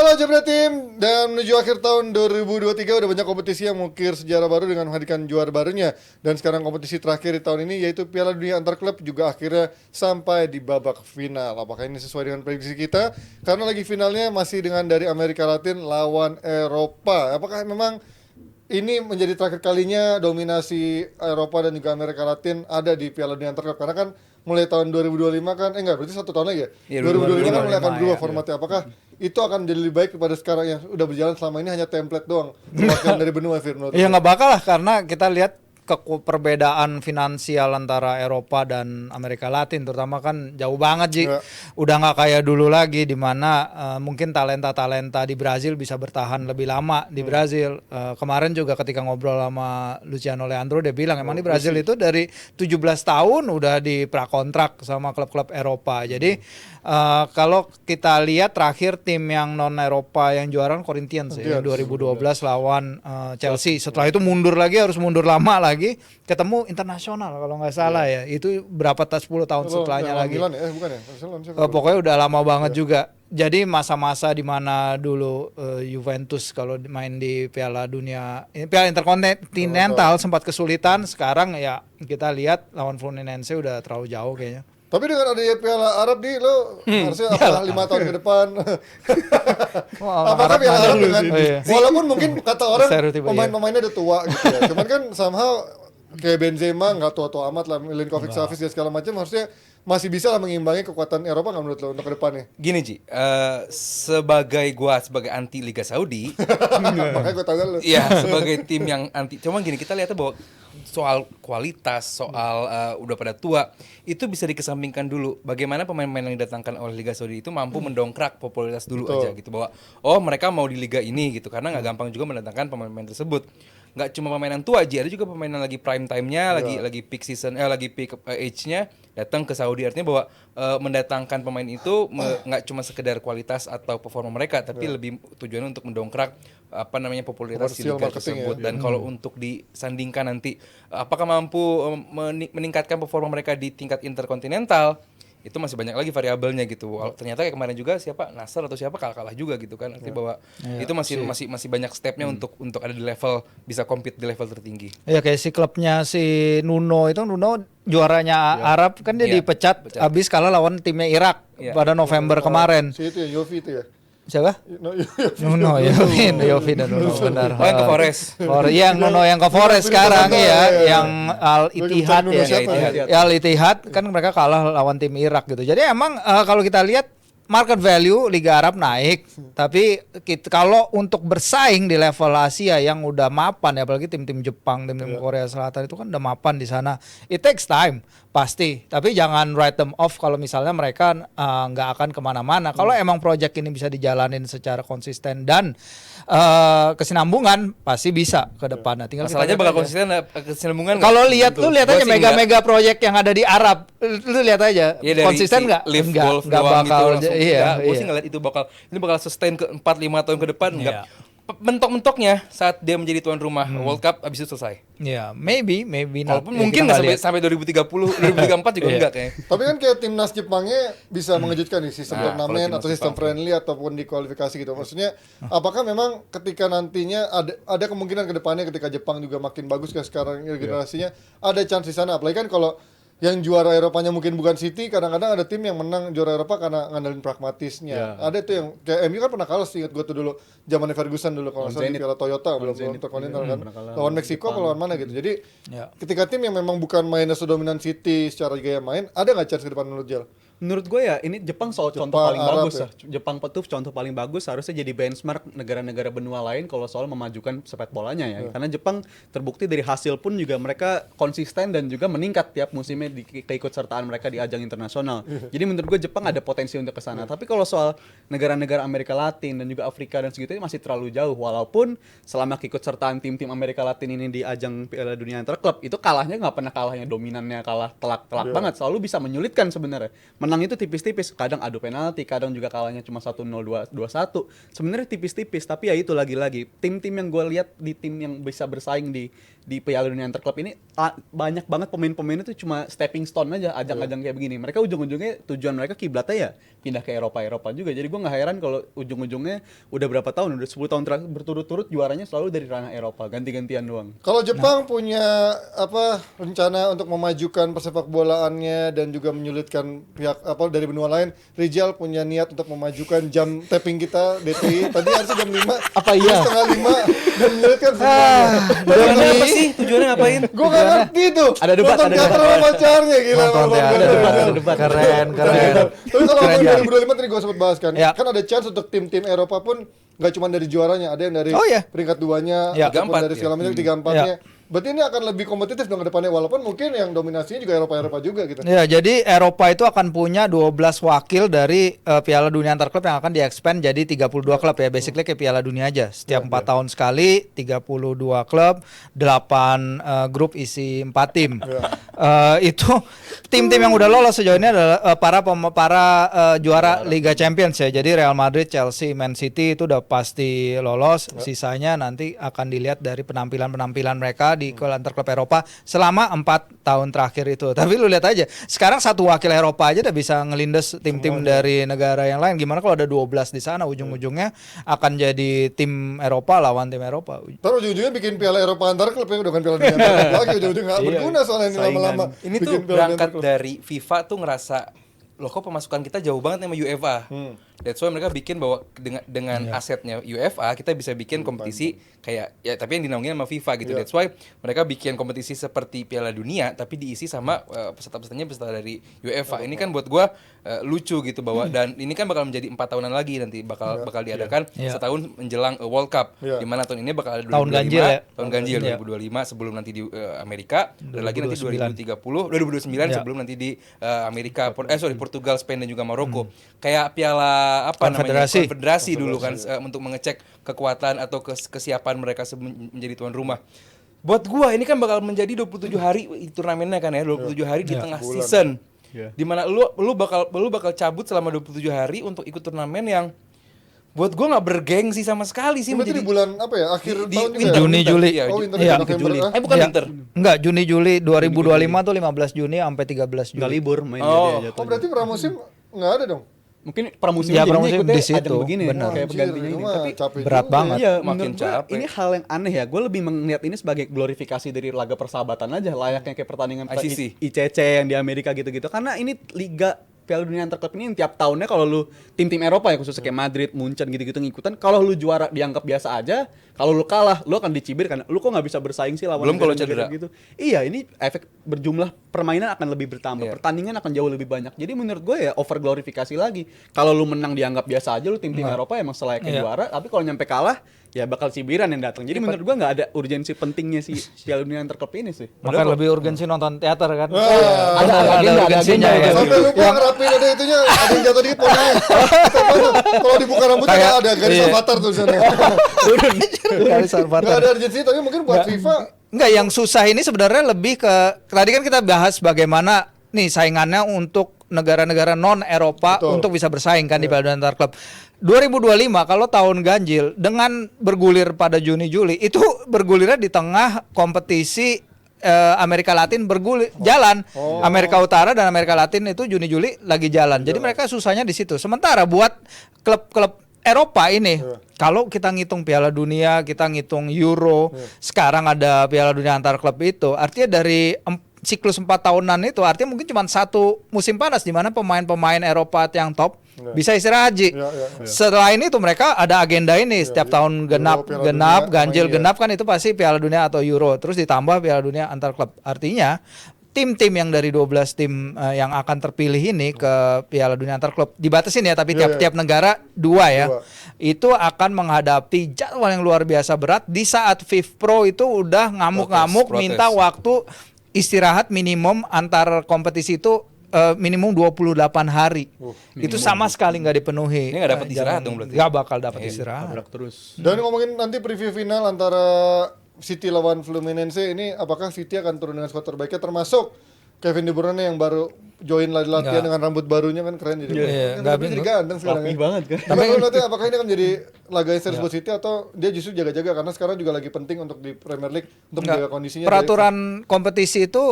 Halo Jebret Team, dan menuju akhir tahun 2023 udah banyak kompetisi yang mengukir sejarah baru dengan menghadirkan juara barunya. Dan sekarang kompetisi terakhir di tahun ini yaitu Piala Dunia Antar Klub juga akhirnya sampai di babak final. Apakah ini sesuai dengan prediksi kita? Karena lagi finalnya masih dengan dari Amerika Latin lawan Eropa. Apakah memang ini menjadi terakhir kalinya dominasi Eropa dan juga Amerika Latin ada di Piala Dunia Antar Klub? Karena kan mulai tahun 2025 kan, berarti 1 tahun lagi ya? 2025 kan mulai akan berubah formatnya. Apakah itu akan jadi lebih baik daripada sekarang yang udah berjalan selama ini hanya template doang? Perwakilan dari benua, Firno. Iya nggak bakal lah, karena kita lihat perbedaan finansial antara Eropa dan Amerika Latin terutama kan jauh banget Ji. Udah nggak kayak dulu lagi di mana mungkin talenta-talenta di Brazil bisa bertahan lebih lama di Brazil. Kemarin juga ketika ngobrol sama Luciano Leandro dia bilang emang di Brazil itu dari 17 tahun udah di prakontrak sama klub-klub Eropa. Jadi kalau kita lihat terakhir tim yang non Eropa yang juara Corinthians ya 2012 lawan Chelsea. Setelah itu harus mundur lama lagi ketemu internasional kalau nggak salah ya. Itu berapa 10 tahun setelahnya lagi. Milan ya? Bukan ya? Pokoknya udah lama banget juga. Jadi masa-masa di mana dulu Juventus kalau main di Piala Dunia, Piala Interkontinental sempat kesulitan. Sekarang ya kita lihat lawan Fluminense udah terlalu jauh kayaknya. Tapi dengan adanya Piala Arab nih, lo harusnya 5 tahun ke depan. Apakah Piala Arab dengan, walaupun mungkin kata orang pemain-pemainnya udah tua gitu ya. Cuman kan somehow kayak Benzema nggak tua-tua amat lah, Milinkovic Savic dan segala macam, harusnya masih bisa lah mengimbangi kekuatan Eropa nggak menurut lo untuk ke depannya? Gini Ji, sebagai anti Liga Saudi, makanya gue tahu kan lo. Iya, sebagai tim yang anti. Cuman gini, kita lihatnya bahwa soal kualitas, soal udah pada tua, itu bisa dikesampingkan dulu. Bagaimana pemain-pemain yang didatangkan oleh Liga Saudi itu mampu mendongkrak popularitas dulu aja gitu, bahwa mereka mau di liga ini gitu, karena nggak gampang juga mendatangkan pemain-pemain tersebut. Nggak cuma pemain yang tua aja, ada juga pemain yang lagi prime time-nya, lagi peak season, lagi peak age-nya datang ke Saudi. Artinya bahwa mendatangkan pemain itu nggak cuma sekedar kualitas atau performa mereka, tapi lebih tujuannya untuk mendongkrak popularitas di liga tersebut. Dan kalau untuk disandingkan nanti apakah mampu meningkatkan performa mereka di tingkat interkontinental, itu masih banyak lagi variabelnya gitu. Ternyata kayak kemarin juga Nasr atau siapa kalah juga gitu kan. Artinya bahwa itu masih banyak stepnya untuk ada di level, bisa compete di level tertinggi. Ya kayak si klubnya si Nuno juaranya Arab kan dia dipecat abis kalah lawan timnya Irak pada November kemarin. Si itu ya, Yofi itu ya. Siapa? Nuno, Yofi dan Nuno benar. Yang ke Forest. Nuno yang ke Forest sekarang ya, yang Al Ittihad ya. Al Ittihad kan mereka kalah lawan tim Irak gitu. Jadi emang kalau kita lihat market value Liga Arab naik, tapi kalau untuk bersaing di level Asia yang udah mapan ya, apalagi tim-tim Jepang, tim-tim Korea Selatan itu kan udah mapan di sana. It takes time pasti, tapi jangan write them off kalau misalnya mereka nggak akan kemana-mana. Kalau emang project ini bisa dijalanin secara konsisten dan kesinambungan, pasti bisa ke depan. Nah, tinggal masalahnya bakal konsisten kesinambungan. Kalau lihat aja mega-mega project yang ada di Arab, lu lihat aja konsisten nggak? Nggak bakal. Iya, gue sih ngeliat itu bakal sustain ke 4-5 tahun ke depan. Enggak. Mentok-mentoknya saat dia menjadi tuan rumah World Cup abis itu selesai. Ya, maybe not. Walaupun mungkin nggak sampai 2030, 2034 juga enggak kayaknya. Tapi kan kayak timnas Jepangnya bisa mengejutkan nih, sistem turnamen atau sistem friendly ataupun di kualifikasi gitu. Maksudnya apakah memang ketika nantinya ada kemungkinan ke depannya ketika Jepang juga makin bagus kayak sekarang generasinya, ada chance di sana. Apalagi kan kalau yang juara Eropanya mungkin bukan City, kadang-kadang ada tim yang menang juara Eropa karena ngandelin pragmatisnya. Ada tuh yang kayak MU kan pernah kalah sih, ingat gue tuh dulu zamannya Ferguson dulu kalau salah di Piala Toyota belum Intercontinental kan. Lawan Meksiko apa lawan mana gitu. Jadi ketika tim yang memang bukan mainnya sedominan City secara gaya main, ada nggak chance ke depan menurut Jal? Menurut gue ya ini Jepang contoh paling bagus ya. Jepang tuh contoh paling bagus, harusnya jadi benchmark negara-negara benua lain kalau soal memajukan sepak bolanya ya. Karena Jepang terbukti dari hasil pun juga mereka konsisten dan juga meningkat tiap musimnya di keikutsertaan mereka di ajang internasional. Jadi menurut gue Jepang ada potensi untuk ke sana. Tapi kalau soal negara-negara Amerika Latin dan juga Afrika dan segitu masih terlalu jauh. Walaupun selama keikutsertaan tim-tim Amerika Latin ini di ajang Piala Dunia Antar Klub itu kalahnya nggak pernah kalahnya dominannya kalah telak-telak banget. Selalu bisa menyulitkan sebenarnya. Menang itu tipis-tipis, kadang adu penalti, kadang juga kalahnya cuma 1-0, 2-1. Sebenarnya tipis-tipis, tapi ya itu lagi-lagi tim-tim yang gue lihat di tim yang bisa bersaing di di Piala Dunia Antar Klub ini banyak banget pemain-pemain itu cuma stepping stone aja, ajang-ajang kayak begini. Mereka ujung-ujungnya tujuan mereka kiblatnya ya pindah ke Eropa juga. Jadi gue nggak heran kalau ujung-ujungnya udah berapa tahun, udah 10 tahun terakhir berturut-turut juaranya selalu dari ranah Eropa, ganti-gantian doang. Kalau Jepang punya rencana untuk memajukan persepak bolaannya dan juga menyulitkan pihak dari benua lain, Rizal punya niat untuk memajukan jam tapping kita DTI. Tadi harusnya jam 5. Apa iya? Setengah 5 dan menyulitkan semuanya. Tujuannya apa sih? Tujuannya ngapain? Gue gak ngerti tuh. Ada debat, Nonton ada debat. teater sama pacarnya gila. Nonton Bang. teater. Ada debat. Keren. Tapi kalau Keren, ngomongin Jan. 2025 tadi gue sempat bahas kan, Ya. kan ada chance untuk tim-tim Eropa pun nggak cuma dari juaranya, ada yang dari Oh, iya. peringkat 2-nya, Ya. ataupun 3-4, dari segala macam 3-4-nya. Berarti ini akan lebih kompetitif dong ke depannya, walaupun mungkin yang dominasinya juga Eropa juga gitu. Ya, jadi Eropa itu akan punya 12 wakil dari Piala Dunia Antar Klub yang akan di-expand jadi 32 klub ya. Basically kayak Piala Dunia aja. Setiap 4 tahun sekali 32 klub, 8 grup isi 4 tim. Itu tim-tim yang udah lolos sejauh ini adalah para juara Liga Champions ya. Jadi Real Madrid, Chelsea, Man City itu udah pasti lolos. Sisanya nanti akan dilihat dari penampilan-penampilan mereka di antar klub Eropa selama 4 tahun terakhir itu. Tapi lu lihat aja, sekarang satu wakil Eropa aja udah bisa ngelindes tim-tim dari negara yang lain. Gimana kalau ada 12 di sana, ujung-ujungnya akan jadi tim Eropa lawan tim Eropa. Terus ujung-ujungnya bikin Piala Eropa antar klub ya, udah kan Piala Dunia antar klub lagi, ujung-ujungnya nggak berguna soalnya ini Saingan. lama-lama. Ini tuh Bikin Piala Dunia berangkat antar klub. dari FIFA tuh ngerasa loh kok pemasukan kita jauh banget sama UEFA. That's why mereka bikin bahwa dengan asetnya UEFA kita bisa bikin kompetisi kayak ya tapi yang dinaungin sama FIFA gitu. That's why mereka bikin kompetisi seperti Piala Dunia tapi diisi sama peserta-pesertanya peserta dari UEFA. Ini kan buat gua lucu gitu bahwa dan ini kan bakal menjadi 4 tahunan lagi nanti bakal diadakan setahun menjelang World Cup. Di mana tahun ini bakal ada 2025, Tahun ganjil ya. tahun ganjil 2025 sebelum nanti di Amerika dan lagi nanti 2029 sebelum nanti di Amerika Portugal, Spain dan juga Maroko. Kayak piala apa namanya konfederasi dulu kan untuk mengecek kekuatan atau kesiapan mereka menjadi tuan rumah. Buat gua ini kan bakal menjadi 27 hari turnamennya kan ya, 27 hari di tengah season. Di mana lu bakal cabut selama 27 hari untuk ikut turnamen yang buat gua nggak bergengsi sama sekali sih. Berarti di bulan apa ya? Akhir di tahun juga. winter, Juni, Juli. Iya, Oh, winter Iya. November. bukan Ya. winter. Enggak, Juni Juli 2025 tuh 15 Juni sampai 13 Juli. Nggak libur main Oh. dia Oh, berarti pramusim nggak ada dong? mungkin pramusim Ya, jadinya pramusim ikutnya di situ, ajang begini benar. kayak Anjir, penggantinya itu ini. mah Tapi capek berat juga. banget. iya, Makin menurut gua capek. ini hal yang aneh ya. Gue lebih melihat ini sebagai glorifikasi dari laga persahabatan aja, layaknya kayak pertandingan ICC. ICC yang di Amerika gitu-gitu. Karena ini liga Piala Dunia Antar Klub ini tiap tahunnya kalau lu tim-tim Eropa ya khususnya kayak Madrid, Munchen gitu-gitu ngikutan, kalau lu juara dianggap biasa aja, kalau lu kalah lu akan dicibir kan lu kok nggak bisa bersaing sih lawan Belum kalau negara-negara cedera. gitu. Iya, ini efek berjumlah permainan akan lebih bertambah, pertandingan akan jauh lebih banyak. Jadi menurut gue ya over glorifikasi lagi. Kalau lu menang dianggap biasa aja, lu tim-tim Eropa emang selayaknya juara, tapi kalau nyampe kalah ya bakal cibiran yang datang. Jadi menurut gua nggak ada urgensi pentingnya si Piala Dunia Antar Klub ini sih. Maka lebih urgensi nonton teater kan. Ada agenda, urgensinya ada ya. Sampai lupa ngerapin ada itunya, ada yang jatuh dikit pokoknya. Kalau dibuka rambutnya Kayak- ada garis iya. avatar tuh sana. Garis avatar. Nggak ada urgensi, tapi mungkin buat FIFA Enggak, yang susah ini sebenarnya lebih ke tadi kan kita bahas bagaimana nih saingannya untuk negara-negara non Eropa Betul. untuk bisa bersaing kan di Piala Dunia Antar Klub. 2025 kalau tahun ganjil dengan bergulir pada Juni Juli itu bergulirnya di tengah kompetisi Amerika Latin bergulir jalan. Amerika Utara dan Amerika Latin itu Juni Juli lagi jalan. Jadi mereka susahnya di situ. Sementara buat klub-klub Eropa ini kalau kita ngitung Piala Dunia, kita ngitung Euro, sekarang ada Piala Dunia Antar Klub itu, artinya dari siklus 4 tahunan itu artinya mungkin cuma satu musim panas di mana pemain-pemain Eropa yang top bisa istirahat Ji. Selain itu mereka ada agenda ini setiap tahun genap Piala Dunia, ganjil iya. genap kan itu pasti Piala Dunia atau Euro, terus ditambah Piala Dunia Antar Klub. Artinya tim-tim yang dari 12 tim yang akan terpilih ini ke Piala Dunia Antar Klub dibatasin ya, tapi tiap-tiap negara dua ya. Itu akan menghadapi jadwal yang luar biasa berat di saat FIFPro itu udah ngamuk-ngamuk Protes. minta waktu istirahat minimum antar kompetisi itu minimum 28 hari. Itu sama sekali nggak dipenuhi. Ini nggak dapat istirahat dong berarti? Nggak bakal dapat istirahat. Tabrak terus. Dan ngomongin nanti preview final antara City lawan Fluminense ini, apakah City akan turun dengan skuad terbaiknya termasuk Kevin De Bruyne yang baru join latihan dengan rambut barunya kan keren jadi. Iya, Kan nggak tapi jadi bingung. ganteng sekarang. Rapih Ya. banget kan. Tapi lu nanti apakah ini akan jadi laga yang serius buat City atau dia justru jaga-jaga karena sekarang juga lagi penting untuk di Premier League untuk Nggak. menjaga kondisinya. Peraturan kompetisi itu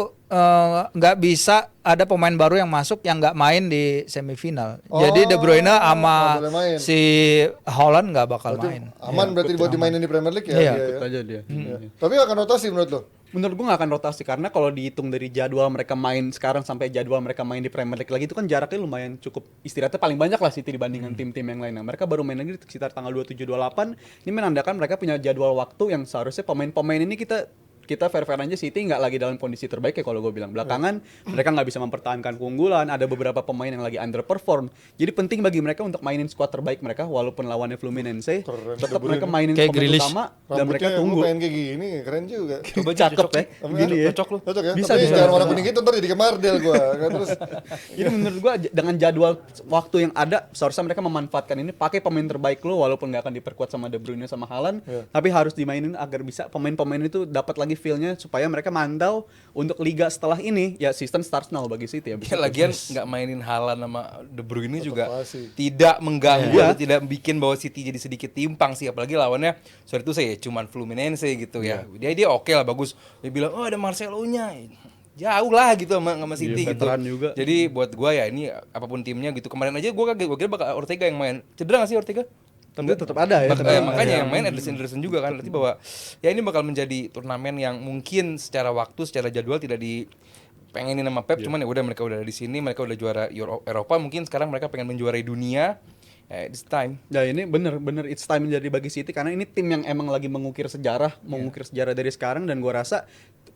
nggak bisa ada pemain baru yang masuk yang nggak main di semifinal. Jadi De Bruyne sama nggak boleh main. si Holland nggak bakal main. Aman berarti buat dimainin di Premier League ya. Iya. dia ya. Ikut aja dia. Iya. Tapi akan rotasi menurut lo? Menurut gua nggak akan rotasi karena kalau dihitung dari jadwal mereka main sekarang sampai jadwal mereka main di Premier League lagi itu kan jaraknya lumayan cukup, istirahatnya paling banyak lah City dibandingkan tim-tim yang lain. Nah, mereka baru main lagi sekitar tanggal 27-28. Ini menandakan mereka punya jadwal waktu yang seharusnya pemain-pemain ini kita fair-fair aja City nggak lagi dalam kondisi terbaik ya kalau gue bilang. Belakangan mereka nggak bisa mempertahankan keunggulan, ada beberapa pemain yang lagi underperform. Jadi penting bagi mereka untuk mainin skuad terbaik mereka walaupun lawannya Fluminense. Keren. Tetap mereka mainin Kayak pemain Grealish. utama dan mereka Rambutnya tunggu. gue pengen kayak gini, keren juga. Coba Cakep ya. Gini ya. Cocok lu. Cocok ya? Bisa, Tapi bisa. jangan warna kuning gitu ntar jadi kayak Mardel gue. Terus Jadi menurut gua dengan jadwal waktu yang ada seharusnya mereka memanfaatkan ini, pakai pemain terbaik lo walaupun nggak akan diperkuat sama De Bruyne sama Haaland, tapi harus dimainin agar bisa pemain-pemain itu dapat lagi feel-nya supaya mereka mantau untuk liga setelah ini. Ya season starts now bagi City ya. Ya, lagian nggak mainin Haaland sama De Bruyne juga pasti. tidak mengganggu Iya. atau tidak bikin bahwa City jadi sedikit timpang sih, apalagi lawannya sorry itu saya cuman Fluminense gitu ya. Dia oke lah, bagus. Dia bilang oh ada Marcelo-nya. Jauh lah gitu sama City Iya, gitu. veteran juga. Jadi buat gua ya ini apapun timnya gitu. Kemarin aja gua kaget, gua kira bakal Ortega yang main. Cedera gak sih Ortega? Tapi tetap ada ya. Makanya yang main Ederson juga kan, berarti bahwa ya ini bakal menjadi turnamen yang mungkin secara waktu, secara jadwal tidak dipengenin sama Pep, cuman ya udah mereka udah di sini, mereka udah juara Eropa, mungkin sekarang mereka pengen menjuarai dunia. It's time. Ya ini bener it's time menjadi bagi City karena ini tim yang emang lagi mengukir sejarah dari sekarang, dan gua rasa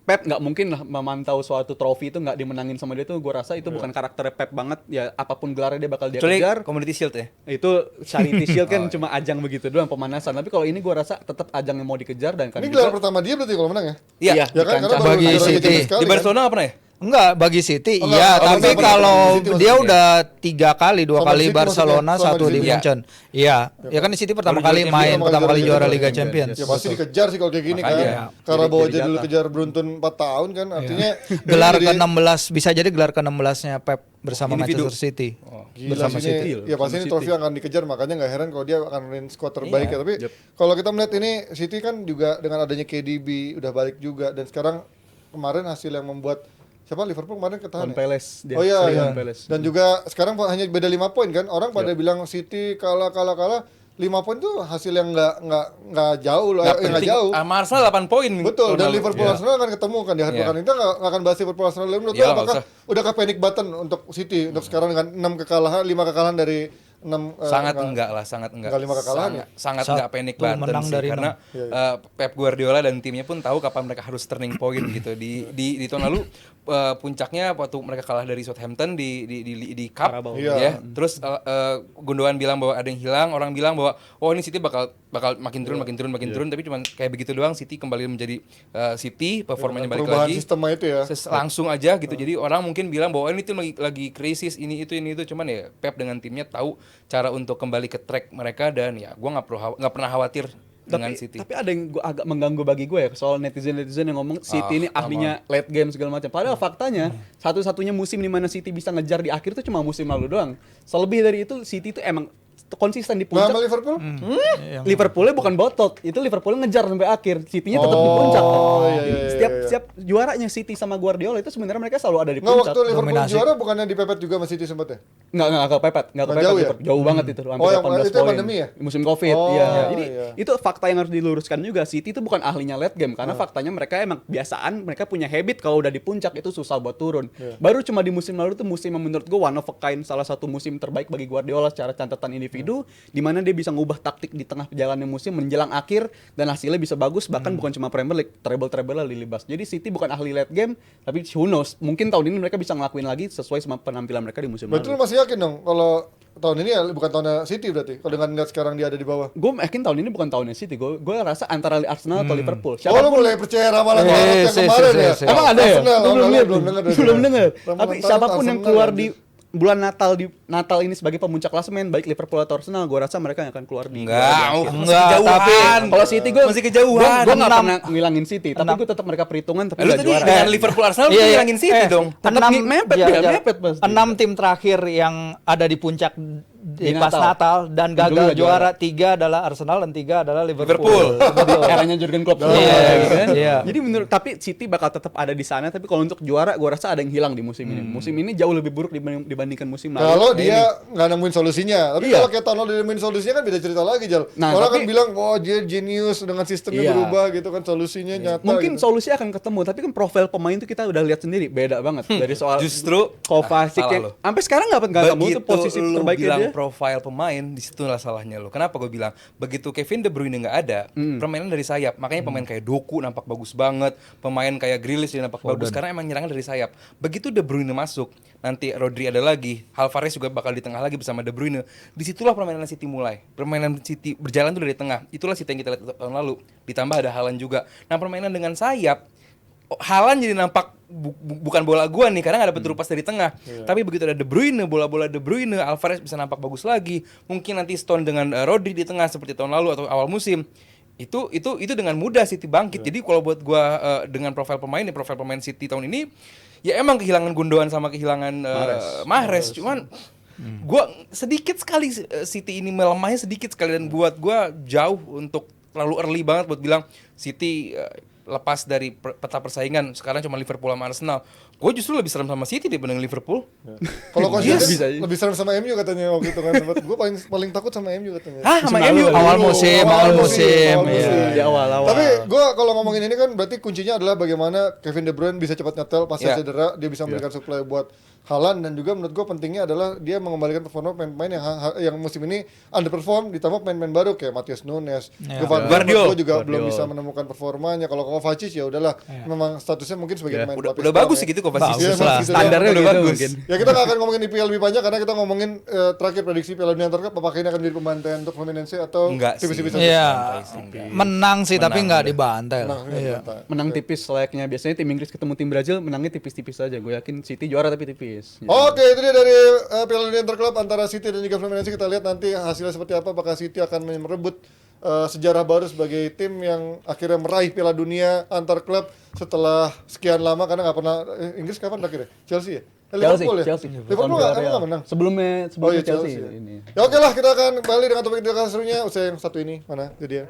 Pep nggak mungkin lah memantau suatu trofi itu nggak dimenangin sama dia tuh. Gua rasa itu bukan karakternya Pep banget ya, apapun gelarnya dia bakal dia Kecuali kejar. Community Shield ya. Itu Charity Shield kan cuma ajang begitu doang, pemanasan. Tapi kalau ini gua rasa tetap ajang yang mau dikejar dan kan ini gelar pertama dia berarti kalau menang ya? Iya. Ya kan di karena kancah. baru Bagi juara Liga City. Champions sekali Di kan? Barcelona apa pernah ya? Enggak, bagi City Oh, iya, enggak. Oh, tapi bagi kalau City dia maksudnya. udah 3 kali, 2 Sama kali City Barcelona, maksudnya, sama 1 di di City. Munchen. Iya, ya kan di City pertama Baru kali juara main, Champions. pertama kali Juara juara Liga Liga Champions. Champions. Ya pasti dikejar sih kalau kayak gini kan. Makanya. Karena bawa Jadi aja dulu jatah. kejar beruntun 4 tahun kan, artinya Gelar jadi- ke-16 bisa jadi gelar ke-16-nya Pep bersama Individu. Manchester City. Gila Bersama sih City. ini, ya pasti ini Sama trofi akan dikejar, makanya nggak heran kalau dia akan main skuad terbaik ya. Tapi kalau kita melihat ini City kan juga dengan adanya KDB udah balik juga, dan sekarang kemarin hasil yang membuat siapa Liverpool kemarin ketahan On ya? Palace dia. Oh iya, Seri iya. on Palace. Dan juga sekarang hanya beda 5 poin kan. Orang pada bilang City kalah 5 poin tuh hasil yang nggak jauh loh, nggak jauh. Sama Arsenal 8 poin. Betul, tahun dan lalu. Liverpool Iya. Arsenal akan ketemu kan di akhir Iya. pekan ini. Kita nggak akan bahas Liverpool Arsenal lagi. Menurut Iya, lo nggak apakah usah. udah ke panic button untuk City untuk sekarang dengan 5 kekalahan dari 6 Sangat enggak lah, sangat enggak. Enggak 5 kekalahan ya? Sangat Satu enggak panic menang button sih, dari karena Pep Guardiola dan timnya pun tahu kapan mereka harus turning point gitu. Di tahun lalu puncaknya waktu mereka kalah dari Southampton di Cup Carabao. Iya. ya. Terus Gundogan bilang bahwa ada yang hilang, orang bilang bahwa oh ini City bakal makin turun, tapi cuma kayak begitu doang. City kembali menjadi City, performanya balik perubahan lagi. sistemnya itu ya. Langsung aja gitu. Jadi orang mungkin bilang bahwa ini tim lagi krisis ini itu, cuman ya Pep dengan timnya tahu cara untuk kembali ke track mereka, dan ya gua nggak pernah khawatir dengan City. Tapi ada yang agak mengganggu bagi gue ya soal netizen yang ngomong City ini ahlinya late game segala macam. Padahal faktanya satu-satunya musim di mana City bisa ngejar di akhir itu cuma musim lalu doang. Selebih dari itu City itu emang konsisten di Nah, puncak. sama Liverpool? Liverpoolnya bukan botot, itu Liverpool ngejar sampai akhir. City-nya tetap di puncak. Setiap juaranya City sama Guardiola itu sebenarnya mereka selalu ada di Nggak, puncak. waktu Liverpool Dominasi. juara bukannya dipepet juga sama City sempat ya? Nggak kepepet, jauh ya? Jauh banget itu, hampir Oh, yang 18 itu yang poin. pandemi ya? Musim Covid, Oh, iya. Jadi iya. itu fakta yang harus diluruskan juga. City itu bukan ahlinya late game karena faktanya mereka emang kebiasaan, mereka punya habit kalau udah di puncak itu susah buat turun. Baru cuma di musim lalu tuh musim yang menurut gua one of a kind, salah satu musim terbaik bagi Guardiola secara catatan individu, di mana dia bisa ngubah taktik di tengah perjalanan musim menjelang akhir dan hasilnya bisa bagus, bahkan bukan cuma Premier League, treble lah Lilibas. Jadi City bukan ahli late game, tapi who knows, mungkin tahun ini mereka bisa ngelakuin lagi sesuai sama penampilan mereka di musim Berarti lu lalu. masih yakin dong kalau tahun ini ya bukan tahunnya City berarti? Kalau dengan lihat sekarang dia ada di bawah. Gue yakin tahun ini bukan tahunnya City. Gue rasa antara Arsenal atau Liverpool. Oh, lu mulai percaya ramalan Eh, yang si, kemarin si, ya? si. Emang ada ya? Arsenal, Lu belum lihat? belum dengar. Belum dengar. Ramalan Tapi Arsenal, siapapun yang Arsenal, keluar anjir. di bulan Natal ini sebagai pemuncak klasemen baik Liverpool atau Arsenal, gue rasa mereka yang akan keluar di Enggak, Enggak, kejauhan. kalau City gue masih kejauhan. gue nggak pernah ngilangin City, tapi gue tetap mereka perhitungan tapi Lu nggak tadi juara. dengan Liverpool Arsenal lu ngilangin City dong. Tetap mepet ya, mepet pasti. 6 tim terakhir yang ada di puncak di pas Natal. Natal dan Dulu gagal nggak juara. juara, 3 adalah Arsenal dan 3 adalah Liverpool. Jadi eranya Jurgen Klopp. Iya, iya. Jadi menurut tapi City bakal tetap ada di sana, tapi kalau untuk juara gue rasa ada yang hilang di musim ini. Musim ini jauh lebih buruk dibandingkan musim lalu. Kalau dia nggak nemuin solusinya, tapi Iya. kalau kayak tahun lalu dia nemuin solusinya kan beda cerita lagi, Jal. Nah, Orang tapi- kan bilang, oh dia genius dengan sistemnya Iya. berubah gitu kan, solusinya nyata. Mungkin gitu. solusi akan ketemu, tapi kan profil pemain itu kita udah lihat sendiri beda banget dari soal Justru Kovacic salah yang lo. sampai sekarang nggak ketemu itu posisi lu terbaiknya bilang dia. profil pemain, disitulah salahnya lo. Kenapa gue bilang begitu Kevin De Bruyne nggak ada, permainan dari sayap. Makanya pemain kayak Doku nampak bagus banget, pemain kayak Grealish dia nampak bagus karena emang nyerangnya dari sayap. Begitu De Bruyne masuk, nanti Rodri ada lagi, Alvarez juga bakal di tengah lagi bersama De Bruyne. Disitulah permainan City mulai. Permainan City berjalan tuh dari tengah. Itulah City yang kita lihat tahun lalu. Ditambah ada Haaland juga. Nah permainan dengan sayap, Haaland jadi nampak bukan bola gua nih karena nggak dapet terupas dari tengah. Tapi begitu ada De Bruyne, bola-bola De Bruyne, Alvarez bisa nampak bagus lagi. Mungkin nanti Stone dengan Rodri di tengah seperti tahun lalu atau awal musim. Itu dengan mudah City bangkit. Jadi kalau buat gua dengan profil pemain City tahun ini ya emang kehilangan Gundogan sama kehilangan Mahrez. Cuman gua sedikit sekali City ini melemahnya sedikit sekali dan buat gua jauh untuk terlalu early banget buat bilang City lepas dari peta persaingan. Sekarang cuma Liverpool sama Arsenal. Gue justru lebih serem sama City dibanding Liverpool. Kalau Yes. Coach Bisa. lebih serem sama MU katanya waktu itu kan sempat. Gue paling takut sama MU katanya. Hah, sama Musim MU? lalu. Awal musim, iya. Di awal-awal. Tapi gue kalau ngomongin ini kan berarti kuncinya adalah bagaimana Kevin De Bruyne bisa cepat nyetel pasca Iya. cedera, dia bisa memberikan supply buat Haaland dan juga menurut gue pentingnya adalah dia mengembalikan performa pemain-pemain yang musim ini underperform ditambah pemain-pemain baru kayak Matias Nunes, Gvardiol juga belum bisa menemukan performanya. Kalau Kovacic ya udahlah, memang statusnya mungkin sebagai pemain pelapis Udah bagus doang sih ya. gitu Kovacic. Bagus Iya, lah. gitu Standarnya ya. gitu bagus. mungkin. Ya kita nggak akan ngomongin IPL lebih banyak karena kita ngomongin terakhir prediksi Piala Dunia Antar Klub apakah ini akan menjadi pembantaian untuk Fluminense atau Enggak sih. tipis-tipis aja? Iya. Enggak. Menang sih tapi Menang nggak udah. dibantai lah. Nah, Iya. Menang tipis layaknya biasanya tim Inggris ketemu tim Brazil menangnya tipis-tipis aja. Gue yakin City juara tapi tipis. Oke, itu dia dari Piala Dunia Antar Klub antara City dan juga Fluminense. Kita lihat nanti hasilnya seperti apa. Apakah City akan merebut sejarah baru sebagai tim yang akhirnya meraih Piala Dunia Antar Klub setelah sekian lama karena nggak pernah Inggris kapan terakhir ya? Chelsea ya? Liverpool ya? Liverpool nggak menang. Sebelumnya Oh iya Chelsea. Chelsea. Ini. Ya oke lah, kita akan kembali dengan topik serunya usai yang satu ini. Mana? Itu dia.